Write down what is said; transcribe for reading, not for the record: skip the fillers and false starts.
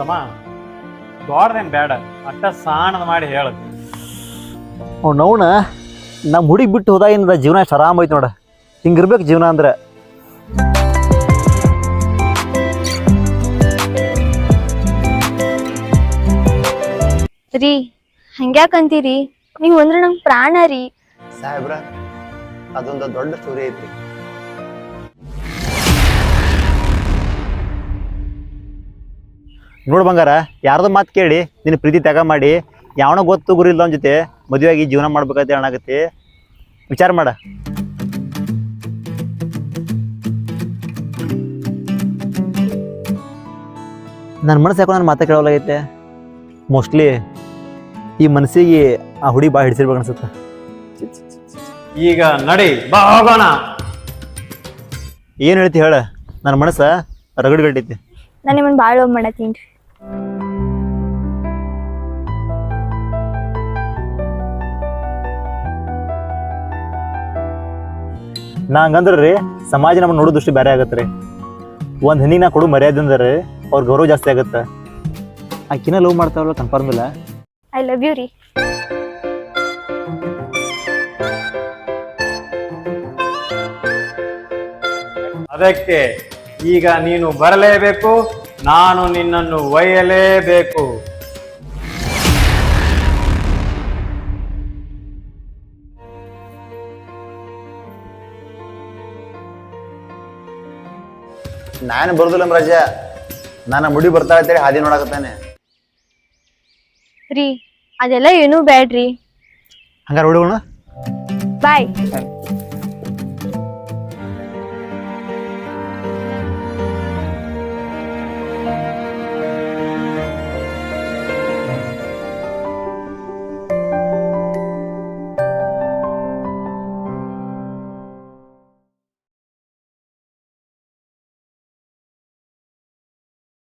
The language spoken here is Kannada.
ತಮ್ಮ ದೊಡ್ಡದೇನು ಬೇಡ ಅಟ್ಟ ಸಾಣದ ಮಾಡಿ ಹೇಳು. ಅವ್ನವ್ನ ನಮ್ಮ ಹುಡುಗಿ ಬಿಟ್ಟು ಹೋದಾಗಿಂದ ಜೀವನ ಎಷ್ಟು ಆರಾಮ ಐತಿ ನೋಡ. ಹಿಂಗಿರ್ಬೇಕು ಜೀವನ ಅಂದ್ರೆ. ರೀ ಹಂಗ್ಯಾಕಂತೀರಿ? ನೀವು ಅಂದ್ರೆ ನಂಗೆ ಪ್ರಾಣ ರೀ. ಸಾಹೇಬ್ರ ಅದೊಂದು ದೊಡ್ಡ ಸ್ಟೋರಿ ಐತ್ರಿ. ನೋಡು ಬಂಗಾರ, ಯಾರ್ದೋ ಮಾತು ಕೇಳಿ ನಿನ್ನ ಪ್ರೀತಿ ತ್ಯಾಗ ಮಾಡಿ ಯಾವನೋ ಗೊತ್ತು ಗುರಿ ಇಲ್ಲ ಅವನ ಜೊತೆ ಮದುವೆಯಾಗಿ ಜೀವನ ಮಾಡ್ಬೇಕಂತ ಹೇಳಾಗತ್ತಿ. ವಿಚಾರ ಮಾಡ. ನನ್ನ ಮನಸ್ಸು ಯಾಕೋ ನನ್ನ ಮಾತಾ ಕೇಳೋಲಾಗೈತೆ. ಮೋಸ್ಟ್ಲಿ ಈ ಮನಸ್ಸಿಗೆ ಆ ಹುಡಿ ಭಾಳ ಹಿಡಿಸಿರ್ಬೇಕು ಅನ್ಸುತ್ತೆ. ಈಗ ನಡಿ ಬಾ ಹೋಗೋಣ. ಏನು ಹೇಳ್ತಿ ಹೇಳ, ನನ್ನ ಮನಸ್ಸು ರಗಡ್ಗಟ್ಟೈತಿ. ನಾನು ನಿಮ್ಮನ್ನು ಭಾಳ ಲವ್ ಮಾಡತ್ತೀನಿ ರೀ. ನಾ ಹಂಗಂದ್ರೆ ರೀ ಸಮಾಜ ನಮ್ಮನ್ನು ನೋಡೋ ದೃಷ್ಟಿ ಬೇರೆ ಆಗತ್ತೆ ರೀ. ಒಂದು ಹೆಣ್ಣಿಗೆ ನಾ ಕೊಡು ಮರ್ಯಾದೆ ಅಂದ್ರೆ ಅವ್ರ ಗೌರವ ಜಾಸ್ತಿ ಆಗುತ್ತೆ. ಆಕಿನ ಲವ್ ಮಾಡ್ತಾವಲ್ಲ ಕನ್ಫರ್ಮ್ ಇಲ್ಲ. ಐ ಲವ್ ಯು ರೀ. ಅದಕ್ಕೆ ಈಗ ನೀನು ಬರಲೇಬೇಕು, ನಾನು ನಿನ್ನನ್ನು ಒಯ್ಯಲೇಬೇಕು. ನಾನು ಬರುದಿಲ್ಲ ರಜ, ನಾನು ಮುಡಿ ಬರ್ತಾಳೆ ಅಂತೇಳಿ ಹಾದಿ ನೋಡಕತ್ತಾನೆ. ರೀ ಅದೆಲ್ಲ ಏನೂ ಬ್ಯಾಡ್ರಿ. ಹಂಗಾರೆ ಹುಡುಗಣ ಬಾಯ್.